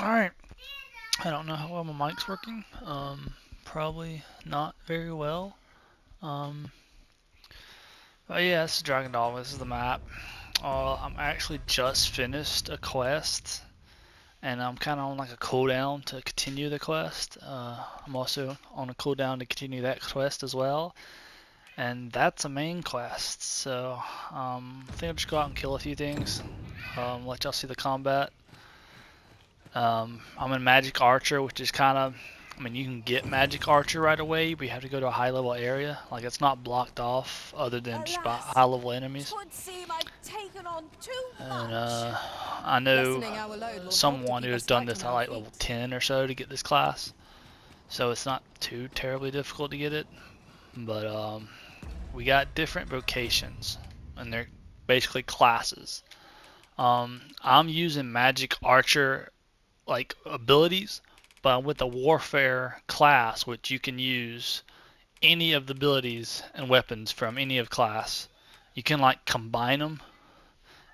Alright, I don't know how well my mic's working. Probably not very well. Um, but yeah, this is Dragon Dogma. This is the map. I'm actually just finished a quest, and I'm kind of on like a cooldown to continue the quest. I'm also on a cooldown to continue that quest as well, and that's a main quest. So I think I'll just go out and kill a few things. Let y'all see the combat. I'm in Magic Archer, which is kind of, I mean, you can get Magic Archer right away, but you have to go to a high level area. Like, it's not blocked off other than just by Alas, high level enemies. 'twould seem I've taken on too And much. I know Lessening our load will help to someone who keep has us done light this on at our like level feet. 10 or so to get this class, so it's not too terribly difficult to get it. But we got different vocations, and they're basically classes. I'm using Magic Archer like abilities, but with the warfare class, which you can use any of the abilities and weapons from any of class. You can like combine them,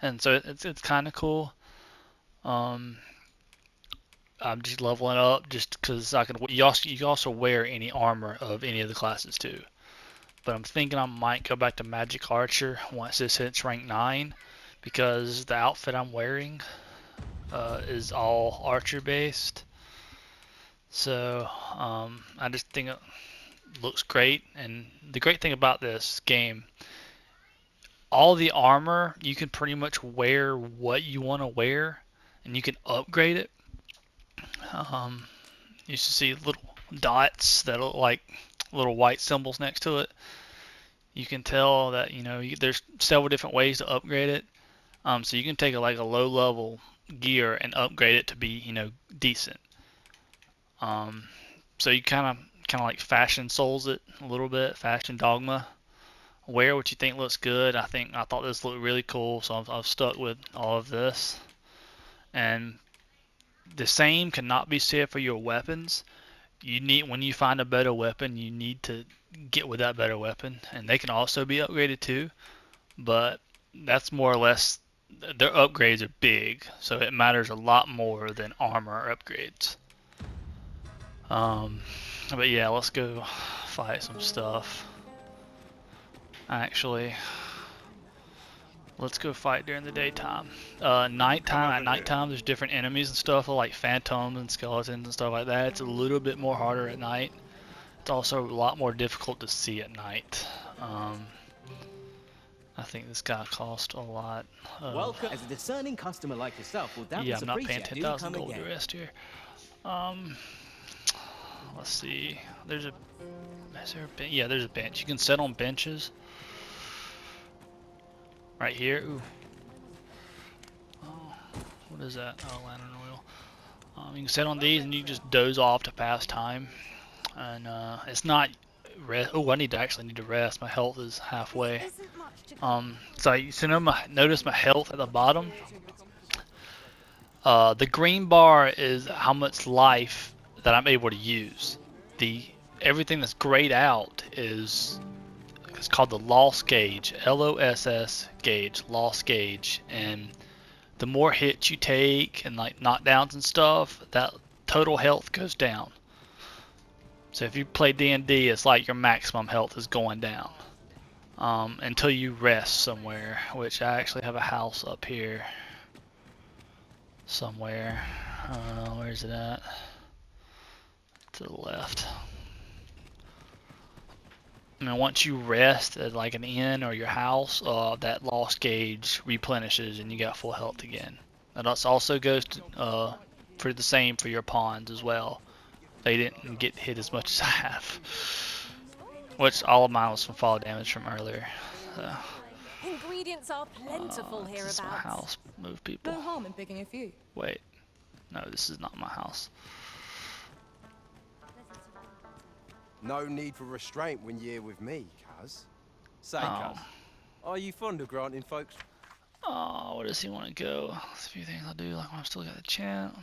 and so it's kind of cool. Um, I'm just leveling up just because I can. You also wear any armor of any of the classes too. But I'm thinking I might go back to Magic Archer once this hits rank 9, because the outfit I'm wearing is all Archer based. So I just think it looks great. And the great thing about this game, all the armor, you can pretty much wear what you want to wear, and you can upgrade it. You should see little dots that look like little white symbols next to it. You can tell that there's several different ways to upgrade it. So you can take like a low level gear and upgrade it to be decent. Um, so you kind of like fashion souls it a little bit, fashion dogma. Wear what you think looks good. I thought this looked really cool, so I've stuck with all of this. And the same cannot be said for your weapons. When you find a better weapon, you need to get with that better weapon, and they can also be upgraded too. But that's more or less, their upgrades are big, so it matters a lot more than armor upgrades. Um, but yeah, let's go fight some stuff. Actually, let's go fight during the daytime. Nighttime, at nighttime, there's different enemies and stuff, like phantoms and skeletons and stuff like that. It's a little bit more harder at night. It's also a lot more difficult to see at night. Um, I think this guy cost a lot of. Welcome. As a discerning customer like yourself will Yeah, doubtless I'm not paying appreciate, do 10,000 come gold the again. rest here. Um, let's see. Is there a bench? Yeah, there's a bench. You can sit on benches. Right here. Ooh. Oh, what is that? Oh, lantern oil. You can sit on these and you just doze off to pass time. And it's not rest. Oh, I actually need to rest. My health is halfway. So notice my health at the bottom. The green bar is how much life that I'm able to use. The Everything that's grayed out is, it's called the loss gauge, LOSS gauge, loss gauge, and the more hits you take and like knockdowns and stuff, that total health goes down. So if you play D&D, it's like your maximum health is going down until you rest somewhere, which I actually have a house up here somewhere. Where's it at? To the left. And then once you rest at like an inn or your house, that loss gauge replenishes and you got full health again. That also goes for the same for your pawns as well. They didn't get hit as much as I have, which all of mine was from fall damage from earlier. So, Ingredients are plentiful this is my hereabouts. house. Move people. No harm in picking a few. Wait, no, this is not my house. No need for restraint when you're with me, cuz. Say, Oh. cuz, are you fond of granting folks? Oh, where does he want to go? There's a few things I'll do, like when I've still got the chant.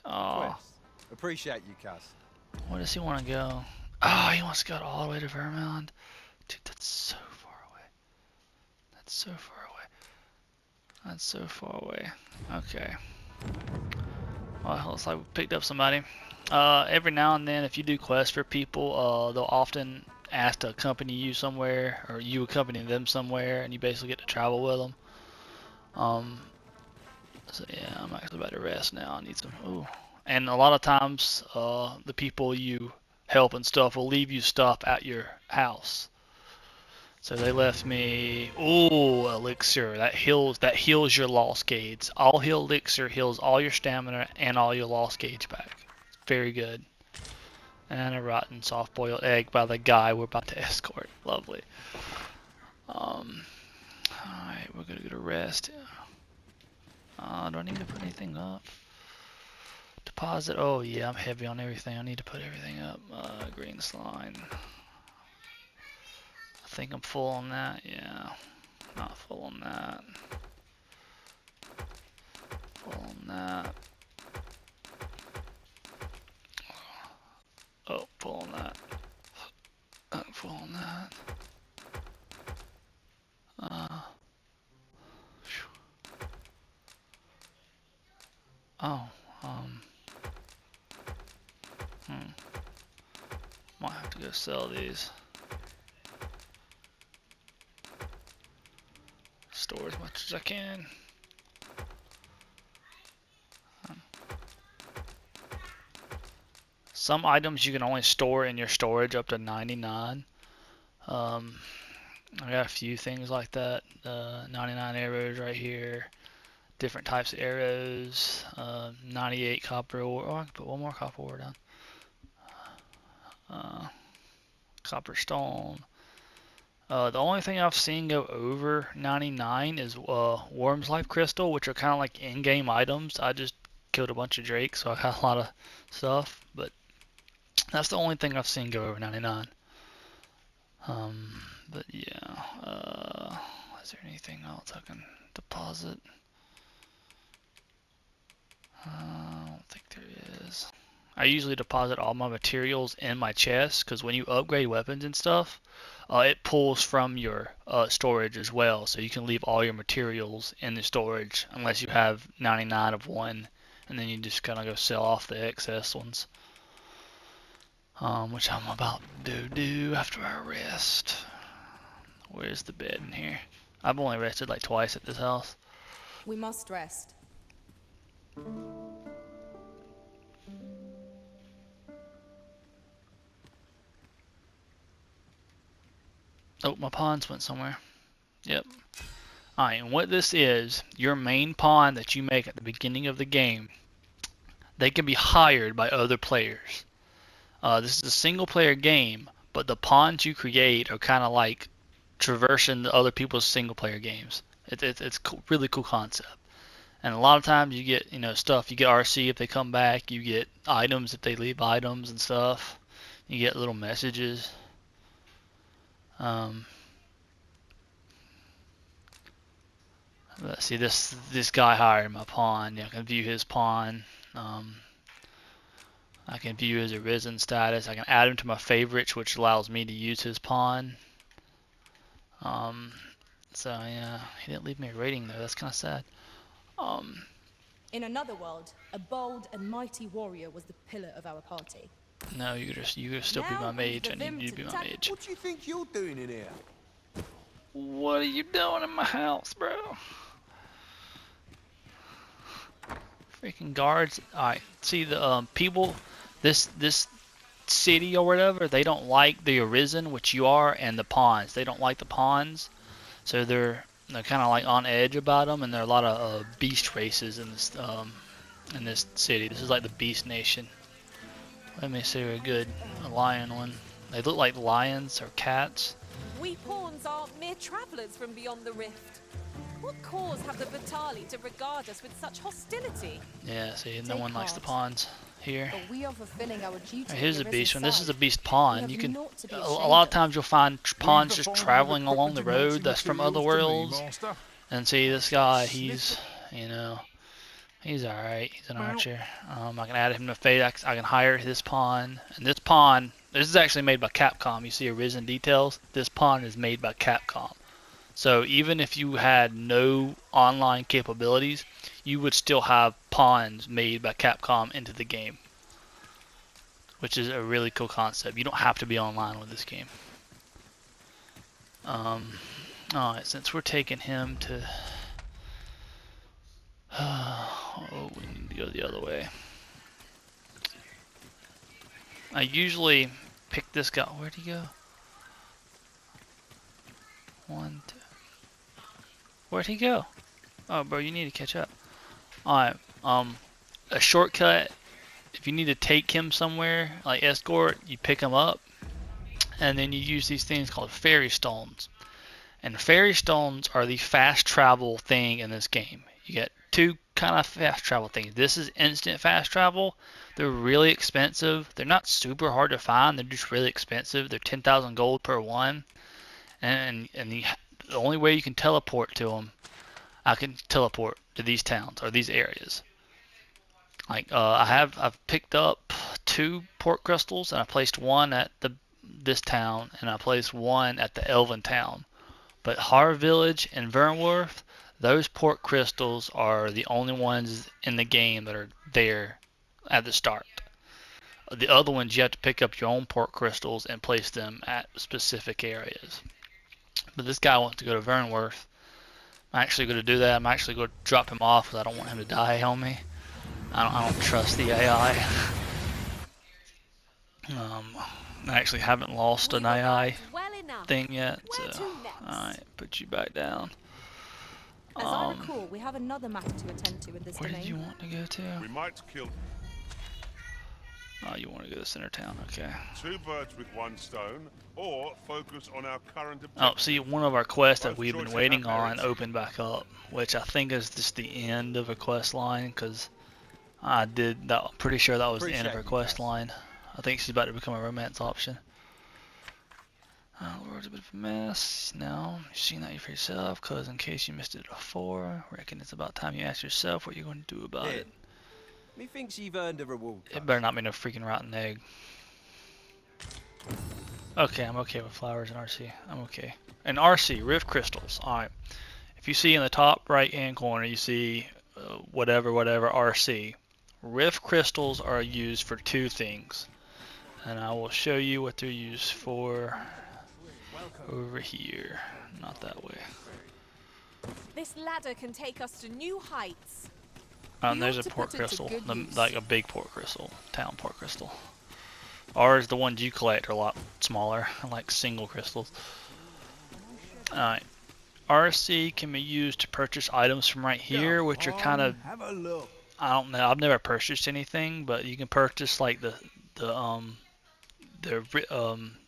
Oh, Quest. Appreciate you, cuz. where does he want to go? Oh, he wants to go all the way to Vermont. Dude, that's so far away. That's so far away. That's so far away. Okay. Well, looks like we picked up somebody. Every now and then, if you do quests for people, they'll often ask to accompany you somewhere, or you accompany them somewhere, and you basically get to travel with them. So yeah, I'm actually about to rest now. I need some. Ooh. And a lot of times, the people you help and stuff will leave you stuff at your house. So they left me, ooh, elixir. That heals your lost gauge. All heal elixir heals all your stamina and all your lost gauge back. Very good. And a rotten soft-boiled egg by the guy we're about to escort. Lovely. Alright, we're gonna go to rest. Do I need to put anything up? Deposit. Oh yeah, I'm heavy on everything. I need to put everything up. Green slime. I think I'm full on that. Yeah, not full on that. Full on that. Oh, full on that. Full on that. Oh, might have to go sell these. Store as much as I can. Some items you can only store in your storage up to 99. I got a few things like that. 99 arrows right here. Different types of arrows. 98 copper ore. Oh, I can put one more copper ore down. Copper stone. The only thing I've seen go over 99 is Worm's Life Crystal, which are kind of like in-game items. I just killed a bunch of drakes, so I got a lot of stuff, but that's the only thing I've seen go over 99. But yeah, is there anything else I can deposit? I don't think there is. I usually deposit all my materials in my chest, because when you upgrade weapons and stuff, it pulls from your storage as well, so you can leave all your materials in the storage unless you have 99 of one, and then you just kind of go sell off the excess ones, which I'm about to do after I rest. Where's the bed in here? I've only rested like twice at this house. We must rest. Oh, my pawns went somewhere. Yep. Alright, and what this is, your main pawn that you make at the beginning of the game, they can be hired by other players. This is a single player game, but the pawns you create are kind of like traversing the other people's single player games. It's cool, really cool concept. And a lot of times you get, stuff. You get RC if they come back. You get items if they leave items and stuff. You get little messages. Let's see, this guy hired my pawn. Yeah, I can view his pawn. I can view his arisen status. I can add him to my favorites, which allows me to use his pawn. So yeah, he didn't leave me a rating though. That's kind of sad. In another world, a bold and mighty warrior was the pillar of our party. No, you could still be my mage. I need you to be my mage. What do you think you're doing in here? What are you doing in my house, bro? Freaking guards. Alright, see the people, this city or whatever, they don't like the arisen, which you are, and the pawns. They don't like the pawns, so they're kind of like on edge about them, and there are a lot of beast races in this city. This is like the beast nation. Let me see a good lion one. They look like lions or cats. We pawns are mere travelers from beyond the rift. What cause have the Vitali to regard us with such hostility? Yeah, see, no one likes the pawns here. But we are fulfilling our duty. Right, here's a beast one. This is a beast pawn. You can a a lot of times you'll find pawns just traveling along the road that's from other worlds. And see, this guy, he's he's alright. He's an archer. I can add him to fate. I can hire this pawn. And this pawn, this is actually made by Capcom. You see Arisen details. This pawn is made by Capcom. So even if you had no online capabilities, you would still have pawns made by Capcom into the game, which is a really cool concept. You don't have to be online with this game. Alright, since we're taking him to... oh, we need to go the other way. I usually pick this guy. Where'd he go? 1, 2. Where'd he go? Oh, bro, you need to catch up. Alright, a shortcut, if you need to take him somewhere, like escort, you pick him up, and then you use these things called fairy stones. And fairy stones are the fast travel thing in this game. You get two kind of fast travel things. This is instant fast travel. They're really expensive. They're not super hard to find. They're just really expensive. They're 10,000 gold per one. And the only way you can teleport to them, I can teleport to these towns or these areas. Like I've picked up 2 port crystals, and I placed one at this town, and I placed one at the Elven town. But Har Village and Vernworth, those port crystals are the only ones in the game that are there at the start. The other ones, you have to pick up your own port crystals and place them at specific areas. But this guy wants to go to Vernworth. I'm actually going to do that. I'm actually going to drop him off because I don't want him to die on me. I don't trust the AI. I actually haven't lost an AI thing yet, so alright, put you back down. As I recall, we have another matter to attend to in this Where domain. did you want to go to? We might kill Oh, you want to go to center town, okay. 2 birds with 1 stone, or focus on our current objective. Oh, see, one of our quests that we've been waiting on opened back up, which I think is just the end of a quest line, because I'm pretty sure that was the end of her quest line. I think she's about to become a romance option. The world's a bit of a mess. Now, you've seen that for yourself, because in case you missed it before, reckon it's about time you ask yourself what you're going to do about it. Methinks you've earned a reward. It better not be no freaking rotten egg. Okay, I'm okay with flowers and RC. I'm okay. And RC, Rift Crystals. Alright. If you see in the top right hand corner, you see whatever RC. Rift Crystals are used for 2 things. And I will show you what they're used for over here. Not that way. This ladder can take us to new heights. There's a port crystal, like a big port crystal, town port crystal. Ours, the ones you collect, are a lot smaller, like single crystals. Alright. RC can be used to purchase items from right here, which are kind of, I don't know, I've never purchased anything, but you can purchase like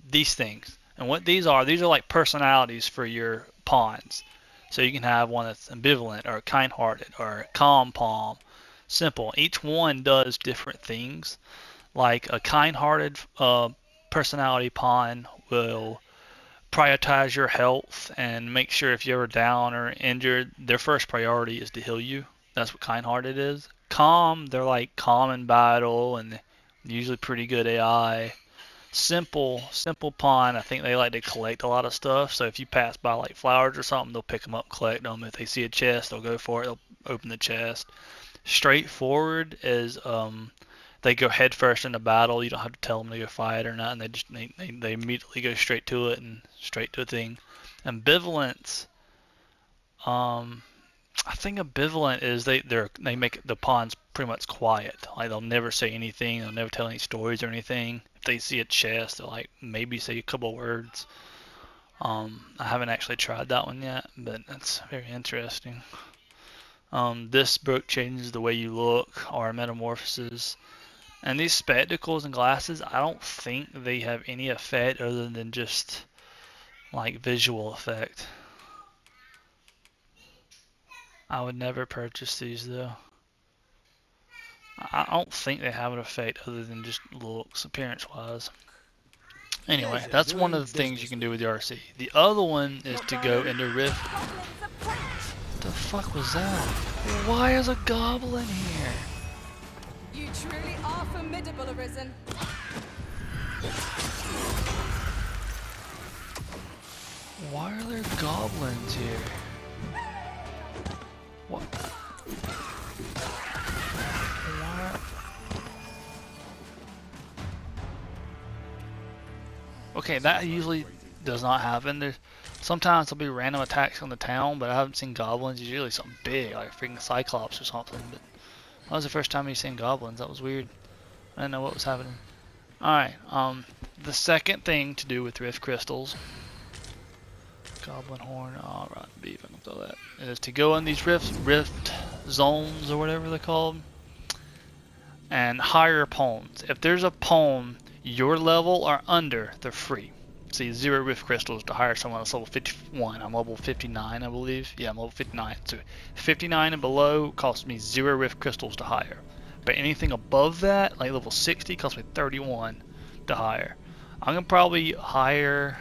these things. And what these are like personalities for your pawns. So you can have one that's ambivalent, or kind-hearted, or calm palm, simple. Each one does different things. Like a kind-hearted personality pawn will prioritize your health and make sure if you're ever down or injured, their first priority is to heal you. That's what kind-hearted is. Calm, they're like calm in battle and usually pretty good AI. Simple pawn, I think they like to collect a lot of stuff. So if you pass by like flowers or something, they'll pick them up, collect them. If they see a chest, they'll go for it. They'll open the chest. Straightforward is they go head first into battle. You don't have to tell them to go fight or not, and they immediately go straight to it and straight to a thing. Ambivalence, I think ambivalent is they make the pawns pretty much quiet. Like they'll never say anything. They'll never tell any stories or anything. If they see a chest, they'll like maybe say a couple words. I haven't actually tried that one yet, but that's very interesting. This book changes the way you look, or metamorphoses. And these spectacles and glasses, I don't think they have any effect other than just like visual effect. I would never purchase these though. I don't think they have an effect other than just looks, appearance wise. Anyway, that's one of the things you can do with the RC. The other one is to go into Rift. What the fuck was that? Why is a goblin here? You truly are formidable, Arisen. Why are there goblins here? What? Why? Okay, that usually does not happen. There's sometimes there'll be random attacks on the town, but I haven't seen goblins. It's usually something big, like a freaking cyclops or something. But that was the first time you've seen goblins. That was weird. I didn't know what was happening. Alright, the second thing to do with rift crystals, goblin horn, alright, beef, I can throw that, is to go in these rift zones or whatever they're called, and hire pawns. If there's a pawn your level or under, they're free. See, 0 rift crystals to hire someone that's level 51. I'm level 59, I believe. Yeah, I'm level 59. So 59 and below costs me 0 rift crystals to hire. But anything above that, like level 60, costs me 31 to hire. I'm gonna probably hire,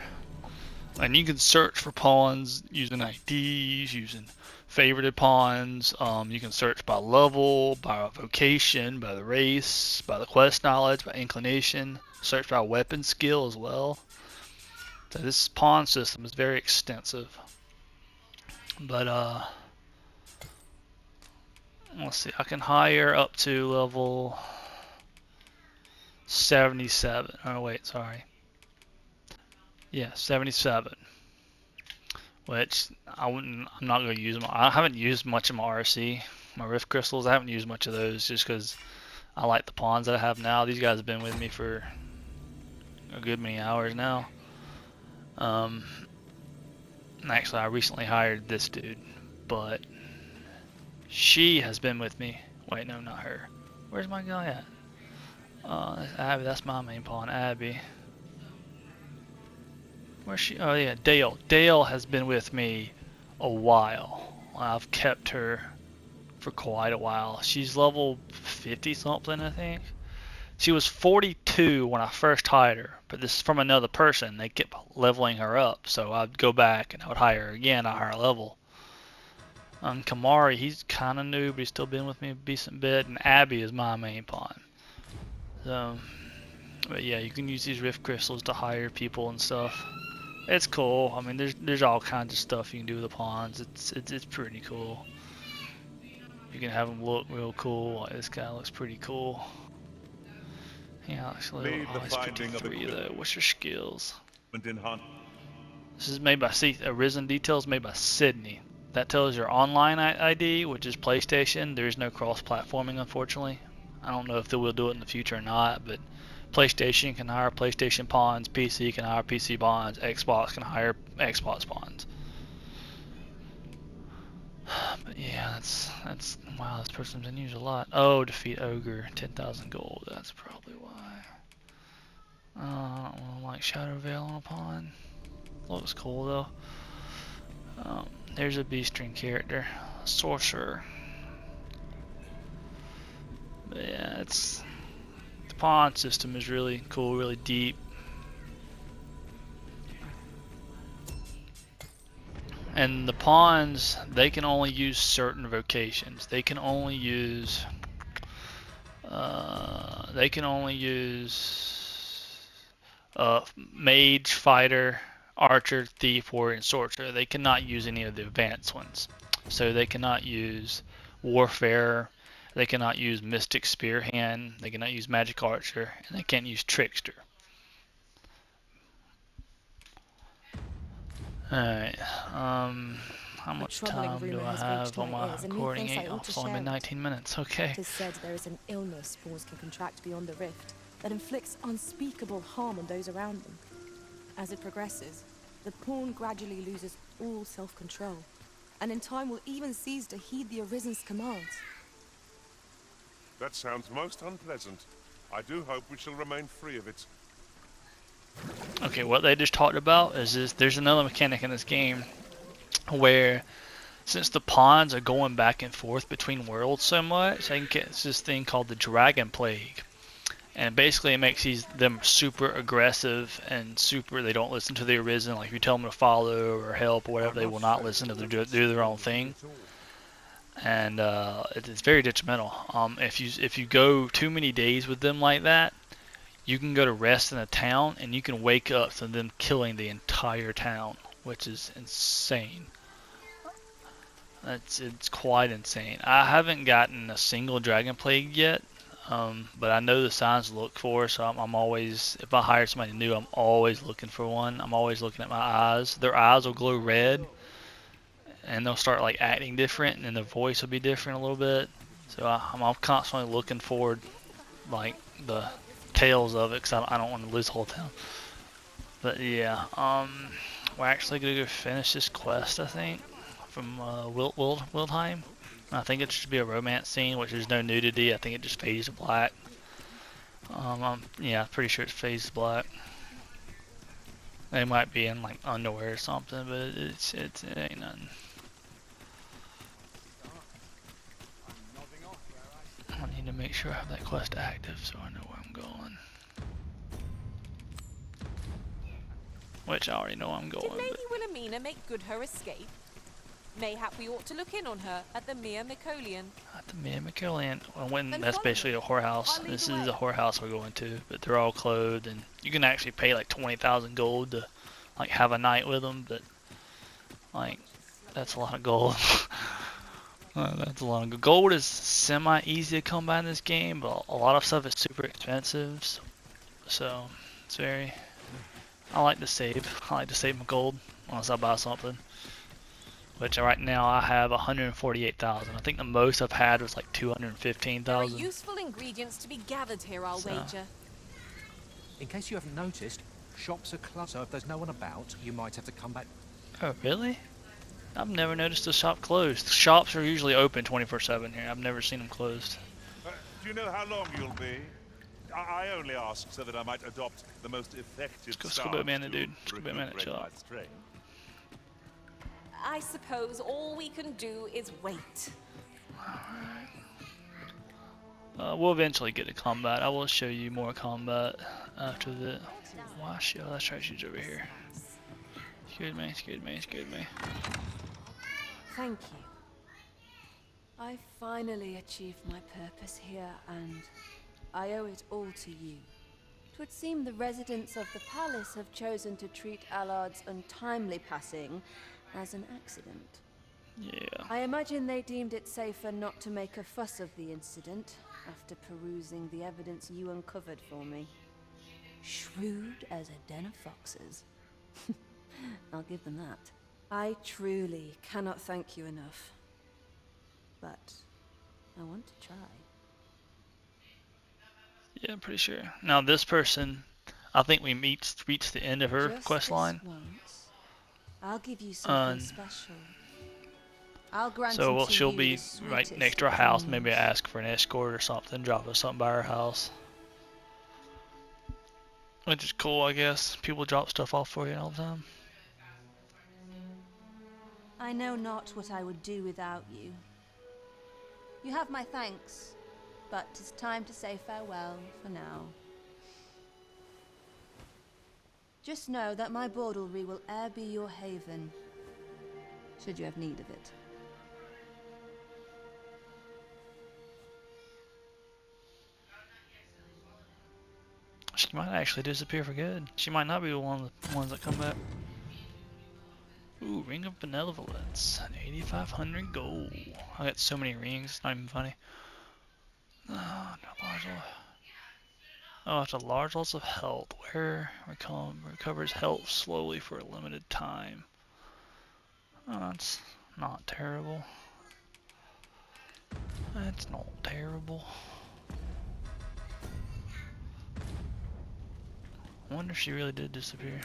and you can search for pawns using IDs, using favorited pawns. You can search by level, by vocation, by the race, by the quest knowledge, by inclination. Search by weapon skill as well. So this pawn system is very extensive. But let's see, I can hire up to level 77. Oh wait, sorry. Yeah, 77. Which I'm not going to use them. I haven't used much of my RC, my Rift Crystals. I haven't used much of those just because I like the pawns that I have now. These guys have been with me for a good many hours now. And actually, I recently hired this dude, but she has been with me. Wait, no, not her. Where's my guy at? That's Abby. That's my main pawn, Abby. Where's she? Oh yeah, Dale. Dale has been with me a while. I've kept her for quite a while. She's level 50 something, I think. She was 42 when I first hired her, but this is from another person. They kept leveling her up, so I'd go back and I would hire her again at a higher level. Kamari, he's kind of new, but he's still been with me a decent bit, and Abby is my main pawn. So, but yeah, you can use these Rift Crystals to hire people and stuff. It's cool. I mean, there's all kinds of stuff you can do with the pawns. It's pretty cool. You can have them look real cool. Like this guy looks pretty cool. Yeah, actually, oh, he's 53 though. What's your skills? This is made by Arisen Details made by Sydney. That tells your online ID, which is PlayStation. There is no cross-platforming, unfortunately. I don't know if they will do it in the future or not, but PlayStation can hire PlayStation pawns, PC can hire PC pawns, Xbox can hire Xbox pawns. But yeah, that's wow, this person's been used a lot. Oh, defeat Ogre, 10,000 gold. That's probably why. I don't want to like Shadow Veil on a pawn. Looks cool though. There's a B-string character, Sorcerer. But yeah, the pawn system is really cool, really deep. And the pawns, they can only use certain vocations. They can only use mage, fighter, archer, thief, warrior, and sorcerer. They cannot use any of the advanced ones. So they cannot use warfare. They cannot use mystic spear hand. They cannot use magic archer, and they can't use trickster. Alright, how much time do I have on my recording? It's only been 19 minutes, okay. It is said there is an illness spores can contract beyond the rift that inflicts unspeakable harm on those around them. As it progresses, the pawn gradually loses all self-control, and in time will even cease to heed the Arisen's commands. That sounds most unpleasant. I do hope we shall remain free of it. Okay, what they just talked about is this. There's another mechanic in this game where, since the pawns are going back and forth between worlds so much, they can get this thing called the Dragon Plague. And basically it makes them super aggressive and they don't listen to the Arisen. Like if you tell them to follow or help or whatever, they will not listen to them, do their own thing. And it's very detrimental. If you go too many days with them like that, you can go to rest in a town and you can wake up to them killing the entire town which is insane. It's quite insane. I haven't gotten a single dragon plague yet, but I know the signs to look for. So I'm always, if I hire somebody new, I'm always looking for one. I'm always looking at my eyes. Their eyes will glow red, and they'll start like acting different, and then their voice will be different a little bit. So I'm constantly looking for like the tails of it, because I don't want to lose the whole town. But yeah, we're actually gonna go finish this quest, I think, from Wildheim. I think it should be a romance scene, which there's no nudity. I think it just fades to black. Yeah, pretty sure it fades to black. They might be in like underwear or something, but it ain't nothing. I need to make sure I have that quest active so I know where I'm going. Which I already know I'm going. Did Lady Wilhelmina make good her escape? Mayhap we ought to look in on her at the Mere Mycolian. At the Mere Mycolian. Well, Then that's follow basically me. a whorehouse. I'll lead This the is way. a whorehouse we're going to, but they're all clothed, and you can actually pay like 20,000 gold to like have a night with them. But like, that's a lot of gold. That's a lot of gold. Gold is semi-easy to come by in this game, but a lot of stuff is super expensive. So it's very. I like to save. I like to save my gold unless I buy something. Which right now I have 148,000. I think the most I've had was like There are 215,000. useful ingredients to be gathered here, I'll So. wager. In case you haven't noticed, shops are closed, so if there's no one about, you might have to come back. Oh really? I've never noticed the shop closed. Shops are usually open 24/7 here. I've never seen them closed. Do you know how long you'll be? I only ask so that I might adopt the most effective Let's go stance scuba man it, to dude. Scuba man it, recuperate chill my out. strength. I suppose all we can do is wait. We'll eventually get to combat. I will show you more combat after the. Why she? Oh, that's right. She's over here. Excuse me. Excuse me. Excuse me. Thank you. I finally achieved my purpose here, and I owe it all to you. 'Twould seem the residents of the palace have chosen to treat Allard's untimely passing as an accident. Yeah. I imagine they deemed it safer not to make a fuss of the incident after perusing the evidence you uncovered for me. Shrewd as a den of foxes. I'll give them that. I truly cannot thank you enough. But I want to try. Yeah, I'm pretty sure. Now this person, I think we reached the end of her Just quest this line. once, I'll give you something special. I'll grant So unto she'll you be the right sweetest next to our of house. Maybe dreams. ask for an escort or something. Drop us something by our house. Which is cool, I guess. People drop stuff off for you all the time. I know not what I would do without you. You have my thanks, but 'tis time to say farewell for now. Just know that my bordlery will e'er be your haven, should you have need of it. She might actually disappear for good. She might not be one of the ones that come back. Ooh, Ring of Benevolence. 8,500 gold. I got so many rings, it's not even funny. Oh, it's a large loss of health. Where recovers health slowly for a limited time. Oh, that's not terrible. That's not terrible. I wonder if she really did disappear.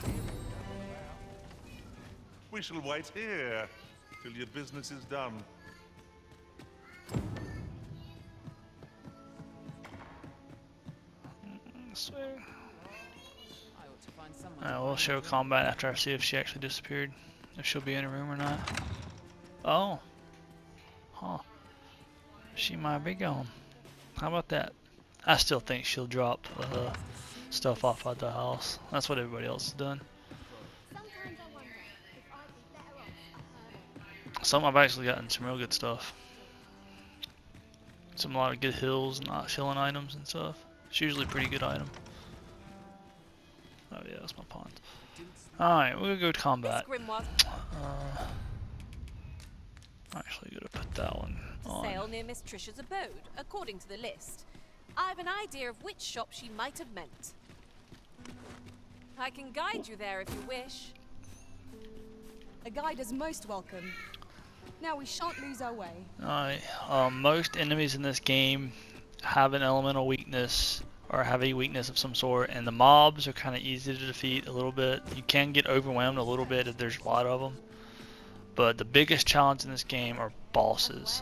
We shall wait here till your business is done. We'll show combat after I see if she actually disappeared. If she'll be in a room or not. Oh. Huh. She might be gone. How about that? I still think she'll drop stuff off at the house. That's what everybody else has done. I've actually gotten some real good stuff. A lot of good hills, not shilling items and stuff. It's usually a pretty good item. Oh yeah, that's my pawns. Alright, we're gonna go to This combat. grimoire I'm actually gonna put that one sale on. near Miss Trisha's abode, according to the list. I've an idea of which shop she might have meant. I can guide you there if you wish. A guide is most welcome. Now we shan't lose our way. Alright, most enemies in this game have an elemental weakness or have a weakness of some sort, and the mobs are kind of easy to defeat a little bit. You can get overwhelmed a little bit if there's a lot of them, but the biggest challenge in this game are bosses,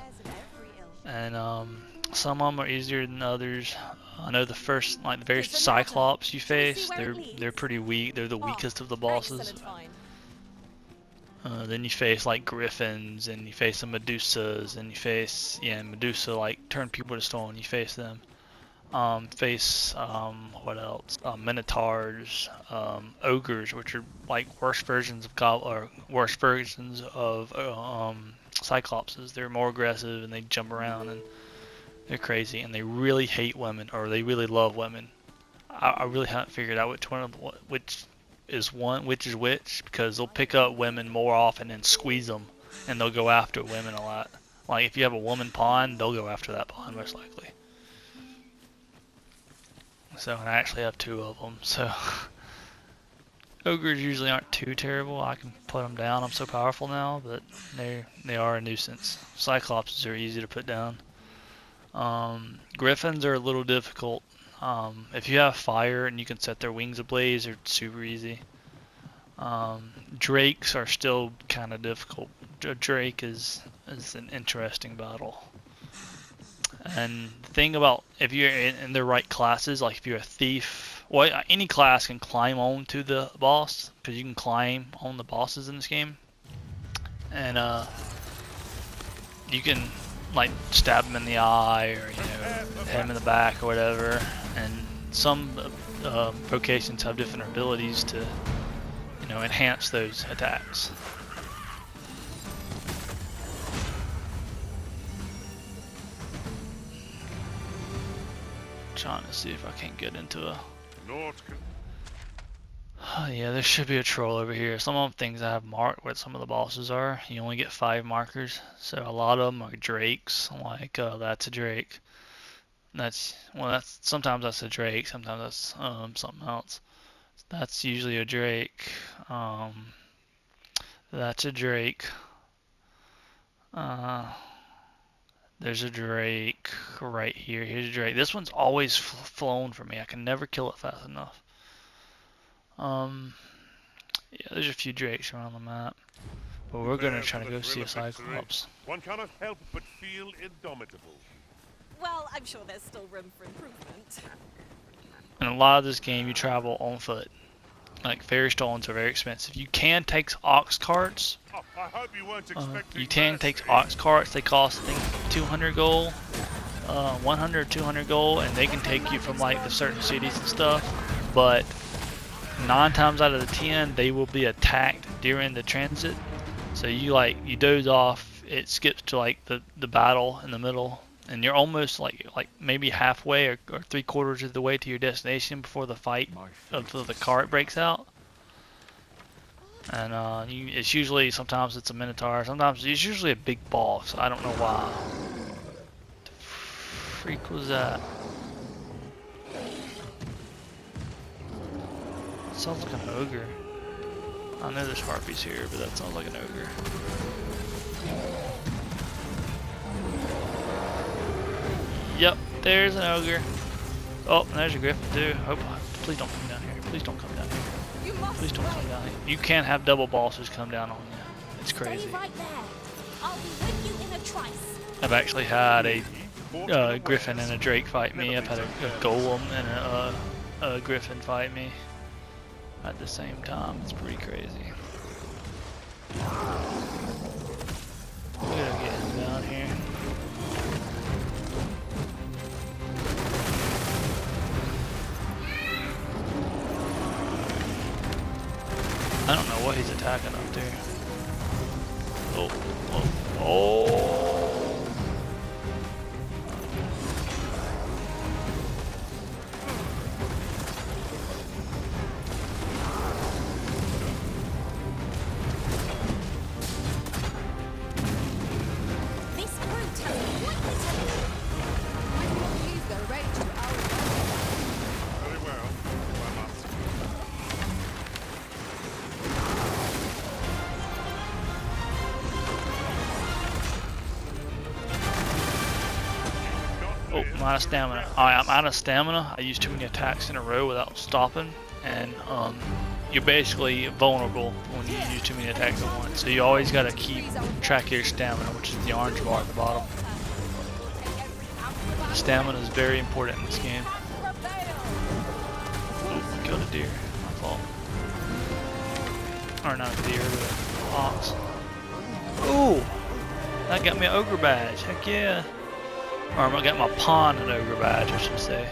and some of them are easier than others. I know the very Cyclops you face, they're pretty weak. They're the weakest of the bosses. Excellent find. Then you face like Griffins, and you face the Medusas, and you face Medusa like turn people to stone. You face them. What else? Minotaurs, ogres, which are like worse versions of Cyclopses. They're more aggressive and they jump around and they're crazy, and they really hate women, or they really love women. I really haven't figured out which is which, because they'll pick up women more often and squeeze them, and they'll go after women a lot. Like if you have a woman pawn, they'll go after that pawn most likely. So, and I actually have 2 of them, so ogres usually aren't too terrible. I can put them down. I'm so powerful now, but they are a nuisance. Cyclopses are easy to put down. Griffins are a little difficult. If you have fire and you can set their wings ablaze, they're super easy. Drakes are still kind of difficult. Drake is an interesting battle. And the thing about if you're in the right classes, like if you're a thief, well, any class can climb on to the boss, because you can climb on the bosses in this game, and you can like stab them in the eye, or hit them in the back or whatever. And some vocations have different abilities to enhance those attacks. Trying to see if I can get into a... yeah, there should be a troll over here. Some of them things I have marked where some of the bosses are. You only get 5 markers, so a lot of them are drakes. Like that's a drake. Sometimes that's a drake. Sometimes that's something else. That's usually a drake. That's a drake. There's a drake right here. Here's a drake. This one's always flown for me. I can never kill it fast enough. Yeah, there's a few drakes around the map. But we're gonna try to go see a Cyclops. One cannot help but feel indomitable. Well, I'm sure there's still room for improvement. In a lot of this game, you travel on foot. Like, fairy stones are very expensive. You can take ox carts. Oh, I hope you weren't expecting You can take ox carts. They cost, I think, 200 gold, 100 or 200 gold, and they can take you from like the certain cities and stuff. But 9 times out of the 10, they will be attacked during the transit. So you doze off. It skips to like the battle in the middle, and you're almost like maybe halfway or 3/4 of the way to your destination before the fight of the cart breaks out. And it's usually, sometimes it's a minotaur, sometimes it's usually a big boss. I don't know why. What the freak was that? Sounds like an ogre. I know there's harpies here, but that sounds like an ogre. Yep, there's an ogre. Oh, and there's a griffin too. Please don't come down here. Please don't come down here. Please don't come down here. You can't have double bosses come down on you. It's crazy. Stay right there. I'll be with you in a trice. I've actually had a griffin and a drake fight me. I've had a golem and a griffin fight me at the same time. It's pretty crazy. We're gonna get him down here. I don't know what he's attacking up there. Oh. I'm out of stamina. Alright, I'm out of stamina. I used too many attacks in a row without stopping, and you're basically vulnerable when you use too many attacks at once. So you always got to keep track of your stamina, which is the orange bar at the bottom. Stamina is very important in this game. Oh, killed a deer. My fault. Or not a deer, but an ox. Ooh! That got me an ogre badge. Heck yeah! Or I got my pawn an ogre badge, I should say.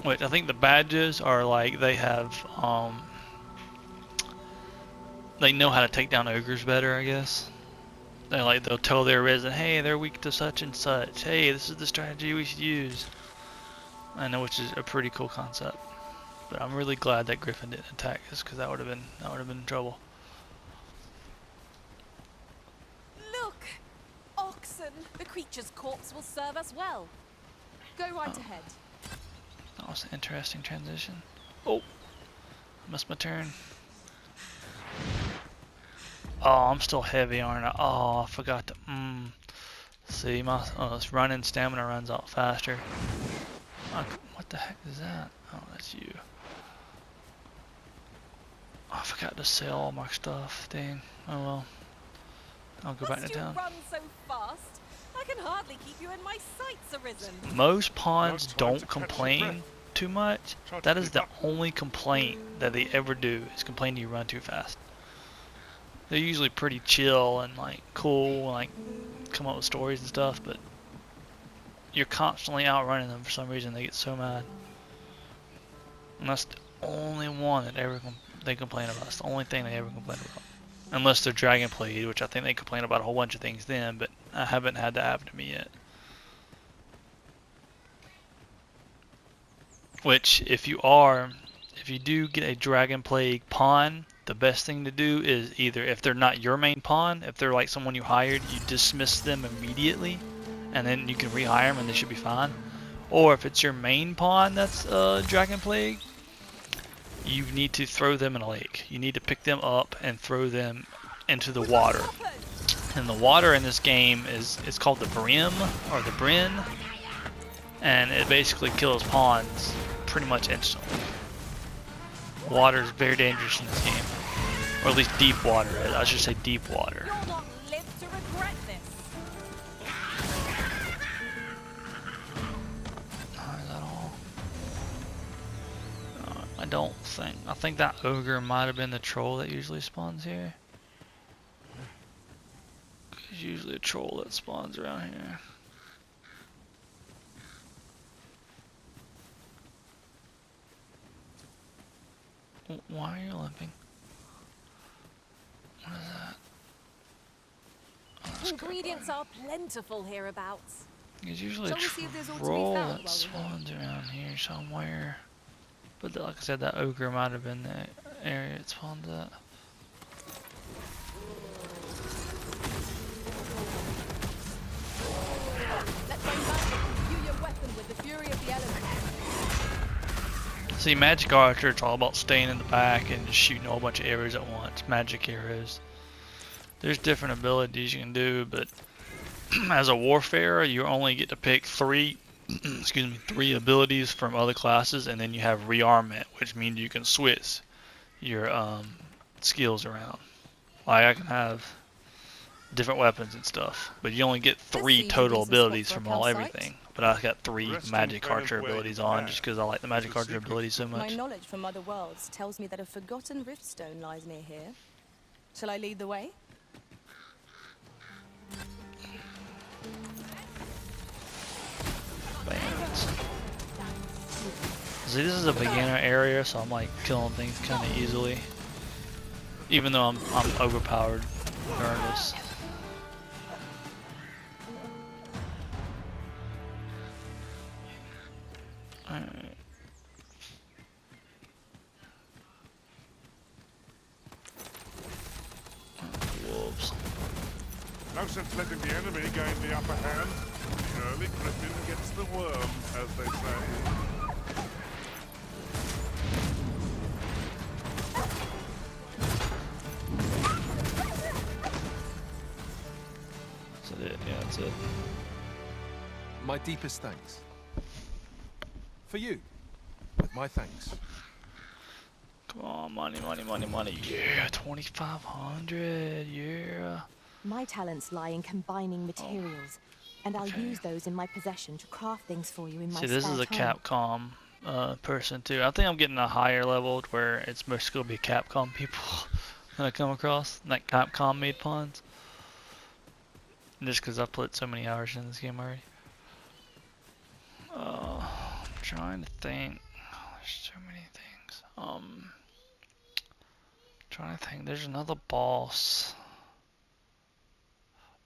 Which I think the badges are like they have, they know how to take down ogres better, I guess. They'll tell their resident, hey, they're weak to such and such. Hey, this is the strategy we should use. I know, which is a pretty cool concept. But I'm really glad that Griffin didn't attack us, because that would have been in trouble. Look! Oxen! The creature's corpse will serve us well. Go right ahead. That was an interesting transition. Oh! Missed my turn. Oh, I'm still heavy, aren't I? Oh, I forgot to. See, my running stamina runs out faster. What the heck is that? Oh, that's you. Oh, I forgot to sell all my stuff. Dang. Oh well. I'll go back to town. Run so fast? I can hardly keep you in my sights, Arisen. Most pawns don't complain too much. That is the only complaint that they ever do, is complain you run too fast. They're usually pretty chill and like cool, like come up with stories and stuff, but you're constantly outrunning them for some reason. They get so mad. And that's the only one that they complain about. It's the only thing they ever complain about. Unless they're dragon played, which I think they complain about a whole bunch of things then, but I haven't had that happen to me yet. Which, if you do get a dragon plague pawn, the best thing to do is either, if they're not your main pawn, if they're like someone you hired, you dismiss them immediately, and then you can rehire them and they should be fine. Or if it's your main pawn that's dragon plague, you need to throw them in a lake. You need to pick them up and throw them into the water. And the water in this game is called the brim, or the Bryn, and it basically kills pawns pretty much instantly. Water is very dangerous in this game, or at least deep water. I should say deep water. You'll not live to regret this. Is that all? I don't think. I think that ogre might have been the troll that usually spawns here. There's usually a troll that spawns around here. Why are you limping? What is that? Oh, Ingredients are plentiful hereabouts. there's usually Shall a we see if there's all to be troll found that while we're spawns around here somewhere. But like I said, that ogre might have been the area it spawns at. Let's bring back you your weapon with the fury of the elements. See, magic archer, it's all about staying in the back and just shooting a whole bunch of arrows at once. Magic arrows. There's different abilities you can do, but as a warfarer, you only get to pick three abilities from other classes, and then you have rearmament, which means you can switch your skills around. Like I can have different weapons and stuff, but you only get 3 total abilities from everything. But I got 3 magic archer abilities on just because I like the magic archer abilities so much. My knowledge from other worlds tells me that a forgotten riftstone lies near here. Shall I lead the way? Bands. See, this is a beginner area, so I'm like killing things kind of easily, even though I'm overpowered regardless. Alright. Wolves. No sense letting the enemy gain the upper hand. The early griffin gets the worm, as they say. That's it, yeah, that's it. My deepest thanks. For you, with my thanks. Come on, money, money, money, money. Yeah, 2,500. Yeah. My talents lie in combining materials, and I'll okay. use those in my possession to craft things for you in my See, spare this is a time. Capcom person too. I think I'm getting a higher level to where it's mostly going to be Capcom people that I come across, like Capcom made pawns. Just because I've put so many hours in this game already. I'm trying to think. There's so many things. Trying to think. There's another boss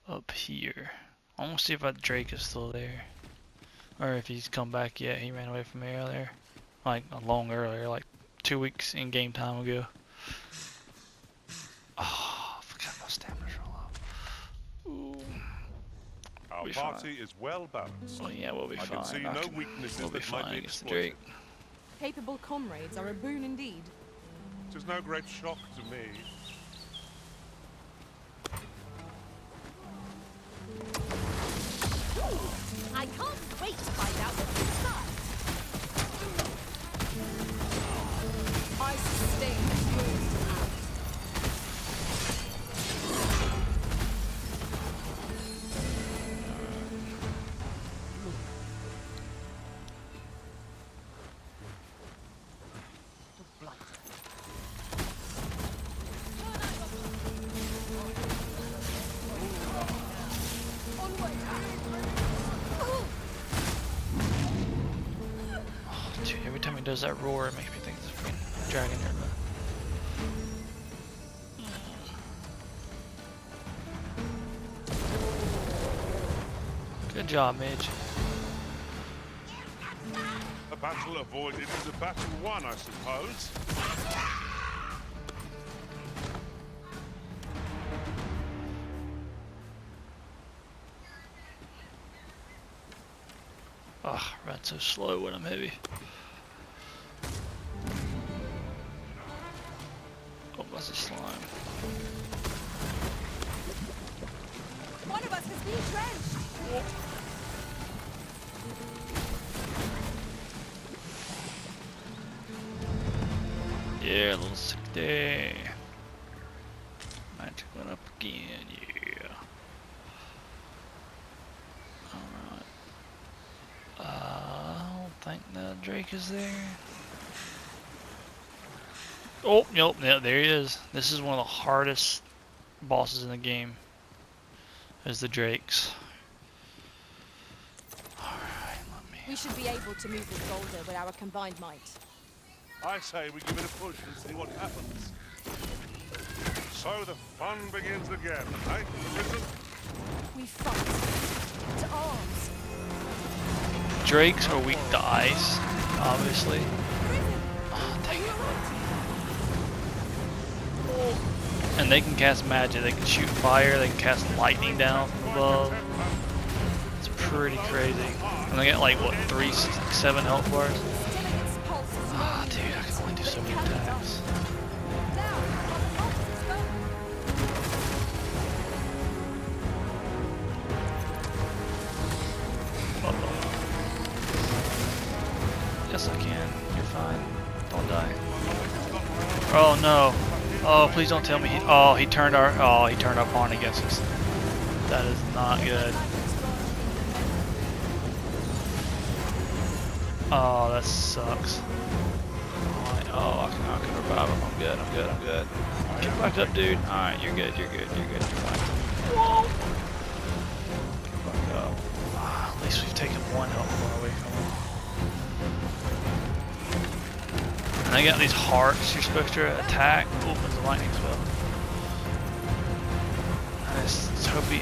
up here. I want to see if that Drake is still there, or if he's come back yet. He ran away from me earlier, like long earlier, like 2 weeks in game time ago. Oh, I forgot my stamina's real low. Ooh. Our We'll party fine. is well balanced. Oh yeah, we'll be I fine. can see no weaknesses we'll be that might fine be against the exploited. Drake. Capable comrades are a boon indeed. It is no great shock to me. I can't wait to find out what's inside. I sustain yours to act. Dude, every time he does that roar, it makes me think it's a freaking dragon here. Good job, Midge. A battle avoided is a battle won, I suppose. Ugh, run so slow when I'm heavy. Oh, that's a slime. One of us has been drenched. Yeah, a little sick day. Magic went up again, yeah. Alright. I don't think that Drake is there. Oh, nope, yeah, there he is. This is one of the hardest bosses in the game. Is the Drakes. Alright, let me... We should be able to move this boulder with our combined might. I say we give it a push and see what happens. So the fun begins again, eh? Listen. We fight. To arms. Drakes are weak to ice, obviously. Oh, dang it. And they can cast magic, they can shoot fire, they can cast lightning down from above. It's pretty crazy. And they get like, what, 3, 6, 7 health bars? Ah, dude, I can only do so many attacks. Yes, I can. You're fine. Don't die. Oh no. Oh, please don't tell me he turned our pawn against us. That is not good. Oh, that sucks. Oh, I can revive him. I'm good. I'm good. I'm good. Get back up, dude. All right, you're good. You're good. You're good. You're fine. Whoa. Get back up. Ah, at least we've taken one health bar away from him. And I got these hearts you're supposed to attack. Oh, there's a lightning spell. I just hope he...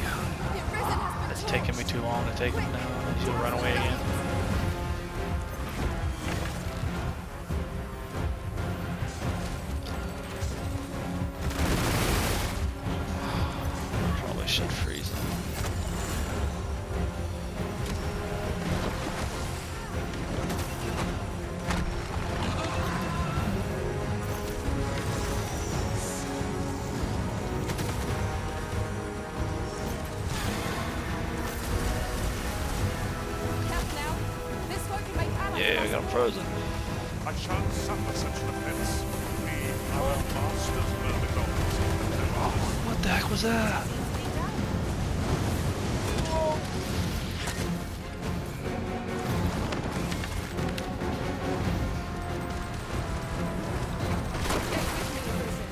It's taking me too long to take him down. He'll run away again. Probably should freeze him. Yeah, I got him frozen. I shan't suffer such an offense. We are masters, myrmidons. Oh, what the heck was that?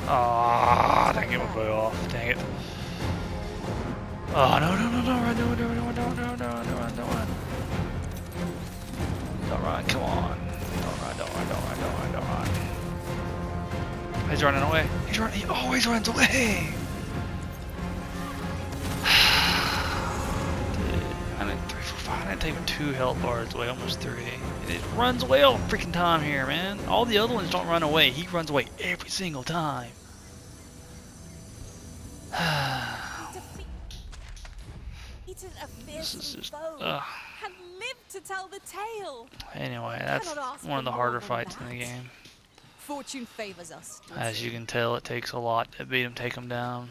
Ah, dang it, my boy off. Dang it. Oh, no, no, no, no, run, no, no, no, no, no, no, no, run, don't run. Don't run, come on. Don't run, don't run, don't run, don't run, don't run. He's running away. He's running, he always runs away. Dude, I need 3, 4, 5. I didn't take 2 health bars away, almost 3. It runs away all the freaking time here, man. All the other ones don't run away. He runs away every single time. Defeated a This is fearsome just, foe and lived to tell the tale. Anyway, that's Cannot ask one of for the more harder than fights in the that. game. Fortune favors us. As you can tell, it takes a lot to beat him, take him down.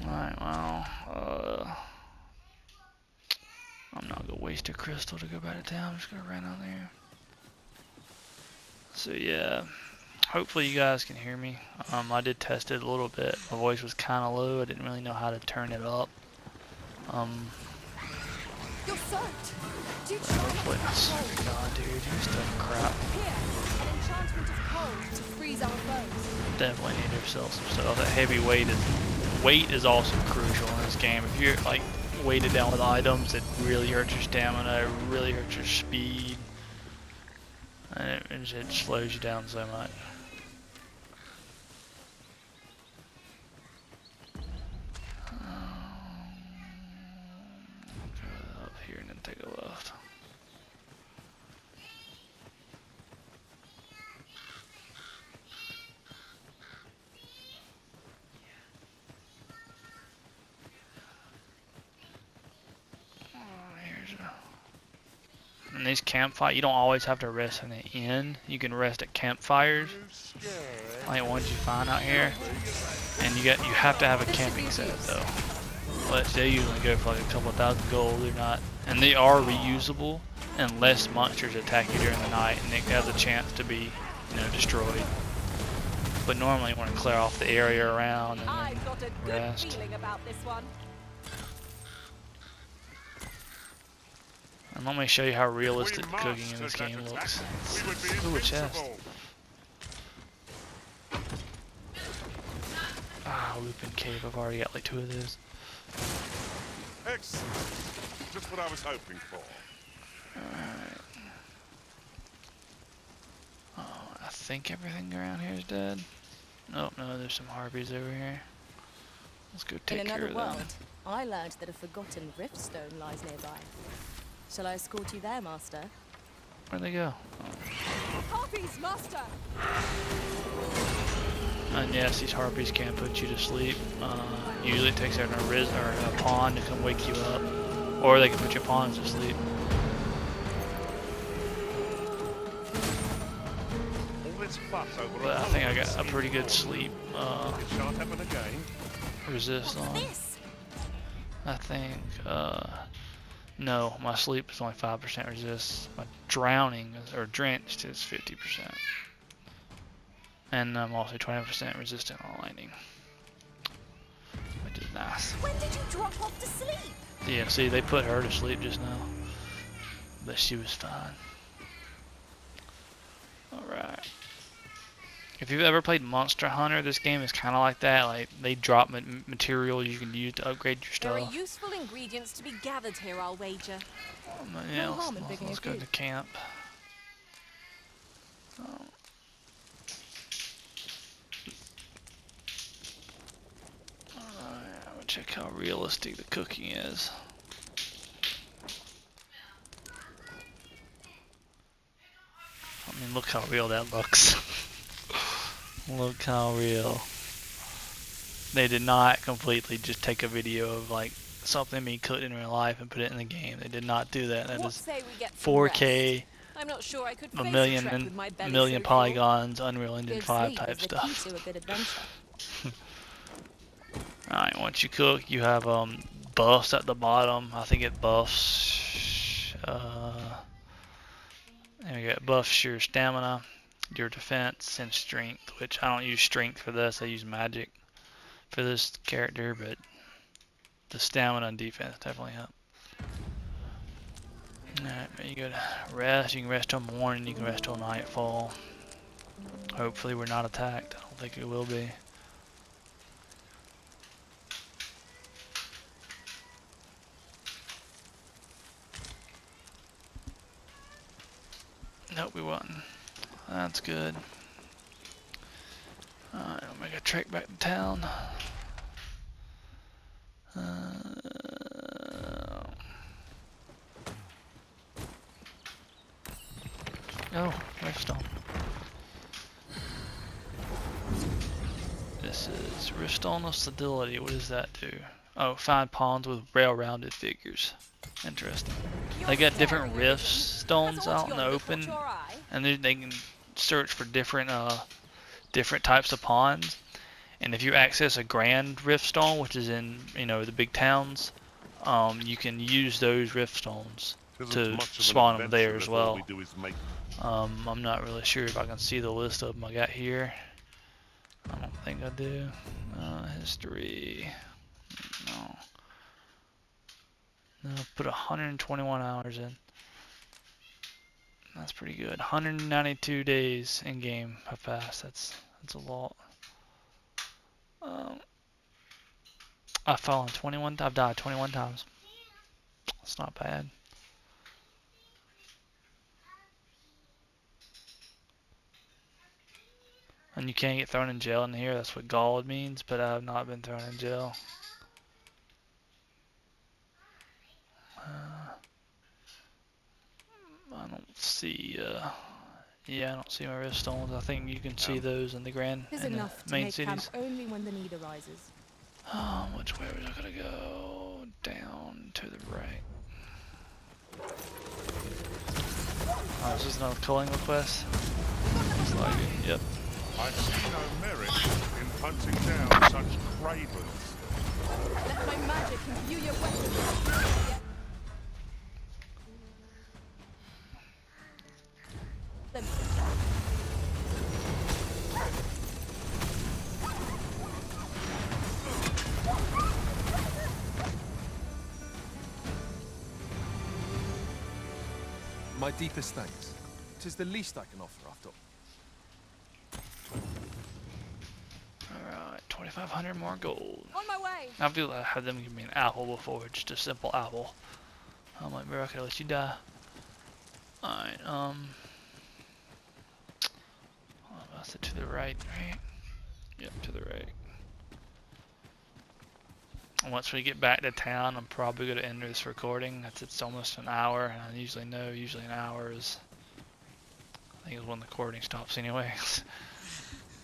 Alright, well, I'm not gonna waste a crystal to go back to town. I'm just gonna run out there. So yeah, hopefully you guys can hear me. I did test it a little bit. My voice was kind of low. I didn't really know how to turn it up. You're soaked. Do you Hopefully, God, dude, you're still crap. Here, an enchantment of cold to freeze our foes. Definitely need to sell some stuff. That heavy weight is also crucial in this game. If you're like weighted down with items, it really hurts your stamina. It really hurts your speed, and it slows you down so much. Go up here and then take a left. In these campfires, you don't always have to rest in the inn. You can rest at campfires, like ones you find out here. And you have to have a camping set though. But they usually go for like a couple thousand gold. They're not, and they are reusable unless monsters attack you during the night and they have the chance to be, destroyed. But normally you want to clear off the area around and I've got a good rest. feeling about this one. And let me show you how realistic the cooking in this game looks. Ooh, a chest. Ah, Lupin Cave. I've already got like 2 of those. Excellent. Just what I was hoping for. Alright. Oh, I think everything around here is dead. Nope, no, there's some harpies over here. Let's go take In care another of them. world, I learned that a forgotten riftstone lies nearby. Shall I escort you there, Master? Where'd they go? Harpies, master! And yes, these harpies can put you to sleep. Usually it takes out a pawn to come wake you up. Or they can put your pawns to sleep. All this fuss over But I think I got a pretty good sleep It shan't happen again. resist on. This! I think, no, my sleep is only 5% resist. My drowning or drenched is 50%. And I'm also 20% resistant on lightning. Which is nice. When did you drop off to sleep? Yeah, see, they put her to sleep just now. But she was fine. Alright. If you've ever played Monster Hunter, this game is kind of like that. Like, they drop material you can use to upgrade your There stuff. are useful ingredients to be gathered here, I'll wager. Yeah, No harm in let's, picking let's a go few. to camp. Alright, I'm gonna check how realistic the cooking is. I mean, look how real that looks. Look how real. They did not completely just take a video of like something being cooked in real life and put it in the game. They did not do that. That What is say we get some 4K, rest? I'm not sure I could a face million trek with my belly million so full. polygons, Unreal Engine Good 5 sleep type is the key stuff. to a good adventure. Alright, once you cook, you have buffs at the bottom. I think it buffs and you get buffs your stamina, your defense, and strength, which I don't use strength for this, I use magic for this character, but the stamina and defense definitely help. Alright, you go to rest, you can rest till morning, you can rest till nightfall. Hopefully we're not attacked, I don't think we will be. Nope, we won't. That's good. Alright, I'll make a trek back to town. Oh, Riftstone. This is Riftstone of Stability. What does that do? Oh, find pawns with rail-rounded figures. Interesting. They got different rift stones out in the open, and they can search for different different types of pawns. And if you access a grand rift stone, which is in the big towns, you can use those rift stones to spawn them there as well. I'm not really sure if I can see the list of them I got here. I don't think I do. History. No. No, put 121 hours in. That's pretty good. 192 days in game have passed. That's a lot. I've fallen 21. I've died 21 times. That's not bad. And you can't get thrown in jail in here. That's what galled means. But I have not been thrown in jail. I don't see. Yeah, I don't see my rift stones. I think you can see those in the Is enough to main make camp cities. only when the need arises. Which way was I gonna go? Down to the right. Oh, is this another culling request? Looks like it. Yep. I see no merit in hunting down such cravens. Let my magic imbue your weapons. My deepest thanks. 'Tis the least I can offer after. Alright, 2,500 more gold. On my way. I feel like I had them give me an apple before, just a simple apple. I'm like, bro, I could let you die. Alright, that's it to the right, right? Yep, to the right. And once we get back to town, I'm probably going to end this recording. It's almost an hour, and I usually know an hour is, I think, is when the recording stops anyway.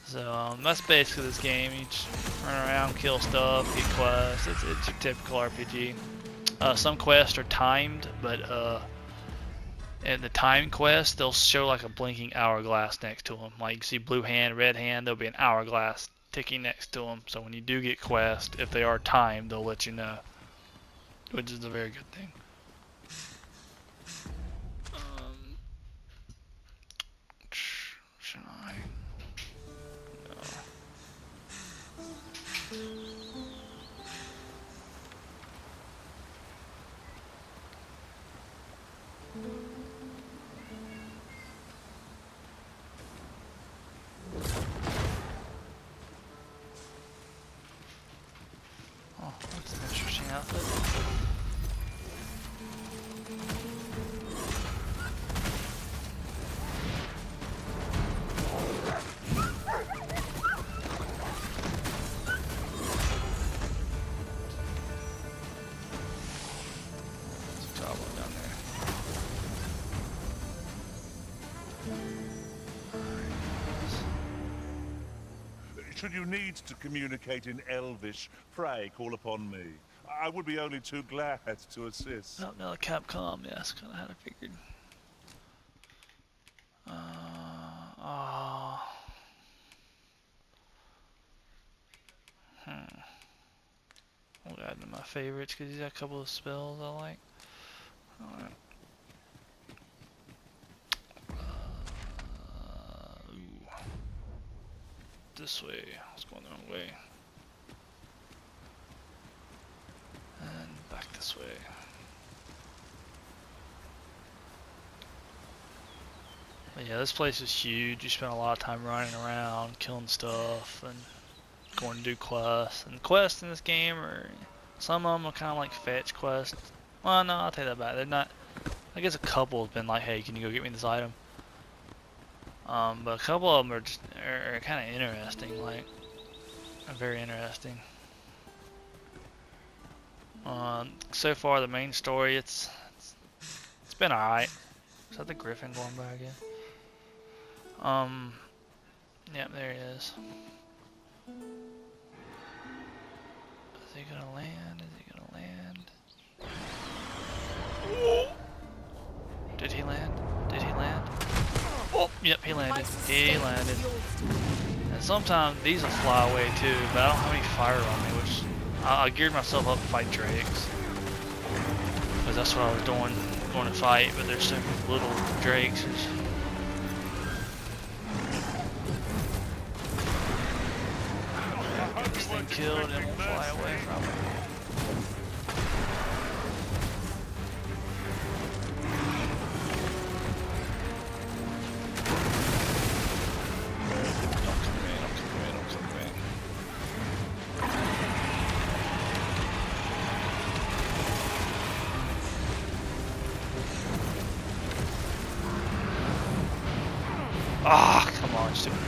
So that's basically this game. You just run around, kill stuff, get quests. It's your typical RPG. Some quests are timed, but in the time quest, they'll show like a blinking hourglass next to them. Like you see blue hand, red hand, there'll be an hourglass ticking next to them. So when you do get quests, if they are timed, they'll let you know, which is a very good thing. Should I? No. Oh, that's an interesting outfit. There's a goblin down there. Should you need to communicate in Elvish, pray call upon me. I would be only too glad to assist. Oh, no, Capcom, yes, kind of had it figured. add to my favorites because he's got a couple of spells I like. Alright. Ooh. This way. Let's go the wrong way. And back this way. But yeah, this place is huge. You spend a lot of time running around, killing stuff, and going to do quests. And quests in this game are, some of them are kind of like fetch quests. Well, no, I'll take that back. They're not. I guess a couple have been like, hey, can you go get me this item? But a couple of them are just are kind of interesting, like, very interesting. So far, the main story, it's been alright. Is that the griffin going by again? Yep, there he is. Is he gonna land? Is he gonna land? Did he land? Did he land? Oh, yep, he landed. He landed. And sometimes these will fly away too, but I don't have any fire on me, which I geared myself up to fight drakes. Because that's what I was doing, going to fight, but there's so many little drakes. This thing killed and won't fly away from it. Ah, come on, stupid.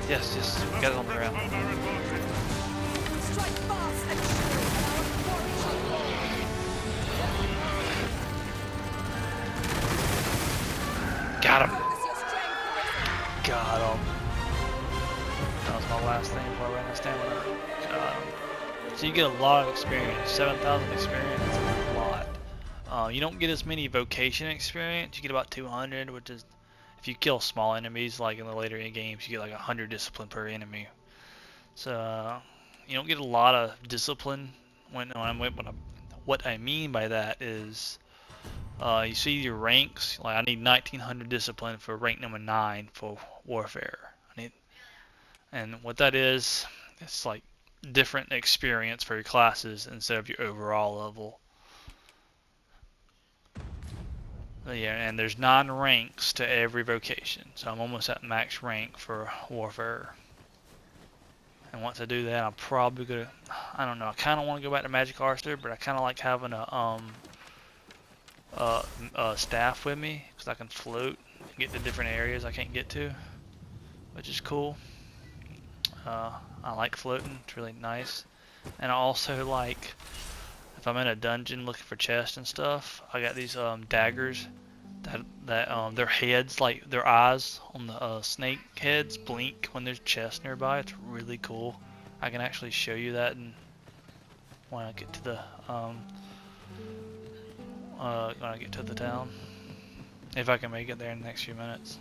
Yes, yes, we got it on the ground. Got him. Got him. That was my last thing before I ran out of stamina. Got him. So you get a lot of experience. 7,000 experience is a lot. You don't get as many vocation experience. You get about 200, which is, if you kill small enemies, like in the later games, you get like 100 discipline per enemy. So you don't get a lot of discipline. What I mean by that is, you see your ranks. Like I need 1900 discipline for rank number 9 for warfare. And what that is, it's like different experience for your classes instead of your overall level. Yeah, and there's 9 ranks to every vocation, so I'm almost at max rank for warfare. And once I do that, I'm probably gonna, I don't know, I kind of want to go back to Magic Archer, but I kind of like having a staff with me, because I can float and get to different areas I can't get to, which is cool. I like floating, it's really nice. And I also like, if I'm in a dungeon looking for chests and stuff, I got these daggers that their heads, like their eyes on the snake heads, blink when there's chests nearby. It's really cool. I can actually show you that when I get to the town, if I can make it there in the next few minutes.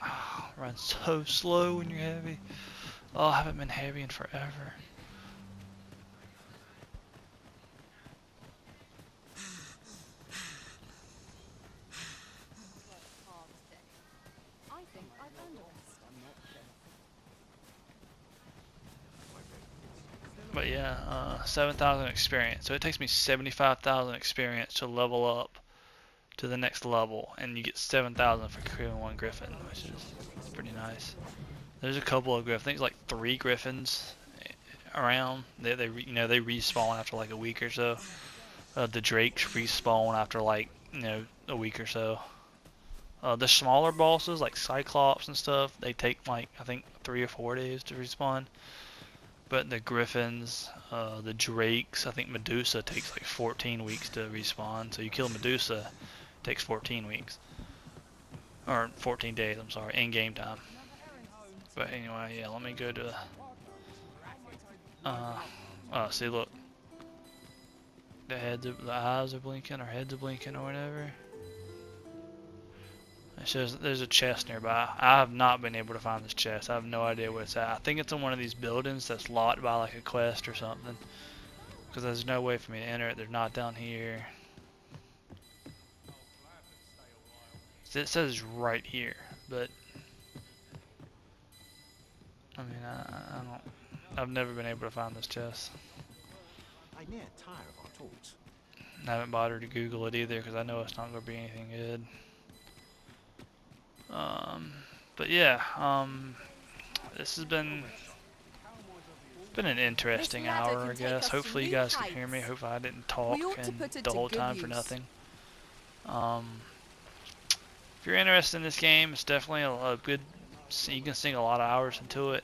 Oh, run so slow when you're heavy. Oh, I haven't been heavy in forever. But yeah, 7,000 experience. So it takes me 75,000 experience to level up to the next level, and you get 7,000 for killing 1 griffin, which is pretty nice. There's a couple of griffins. I think it's like 3 griffins around. They respawn after like a week or so. The drakes respawn after like, a week or so. The smaller bosses like Cyclops and stuff, they take like I think 3 or 4 days to respawn. But the griffins, the drakes, I think Medusa takes like 14 weeks to respawn. So you kill Medusa, it takes 14 weeks. Or 14 days, I'm sorry, in game time. But anyway, yeah, let me go to... oh, see, look. The eyes are blinking, or heads are blinking, or whatever. It says there's a chest nearby. I have not been able to find this chest. I have no idea where it's at. I think it's in one of these buildings that's locked by like a quest or something. Because there's no way for me to enter it. They're not down here. It says right here, but I mean, I don't. I've never been able to find this chest. I near tire of our talks. I haven't bothered to Google it either because I know it's not going to be anything good. But yeah, this has been an interesting hour, I guess. Hopefully you guys can hear me. Hopefully I didn't talk and the whole time for nothing. If you're interested in this game, it's definitely a good. You can sink a lot of hours into it.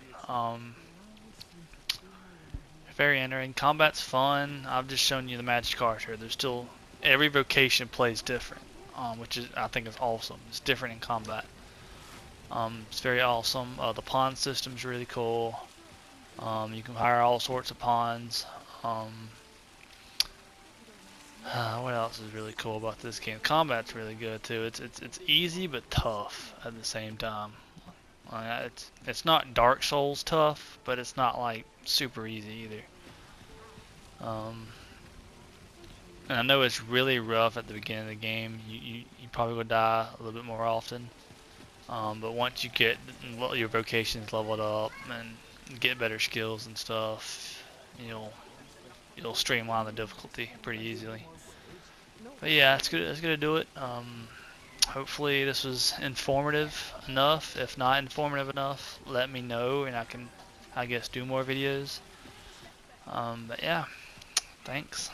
Very interesting. Combat's fun. I've just shown you the magic cards here. There's still every vocation plays different, which is I think is awesome. It's different in combat. It's very awesome. The pawn system's really cool. You can hire all sorts of pawns. What else is really cool about this game? Combat's really good too. It's easy but tough at the same time. It's not Dark Souls tough, but it's not like super easy either. And I know it's really rough at the beginning of the game. You probably will die a little bit more often. But once you get your vocations leveled up and get better skills and stuff, you'll streamline the difficulty pretty easily. But yeah, it's good. It's gonna do it. Hopefully this was informative enough. If not informative enough, let me know and I can, I guess, do more videos. But yeah, thanks.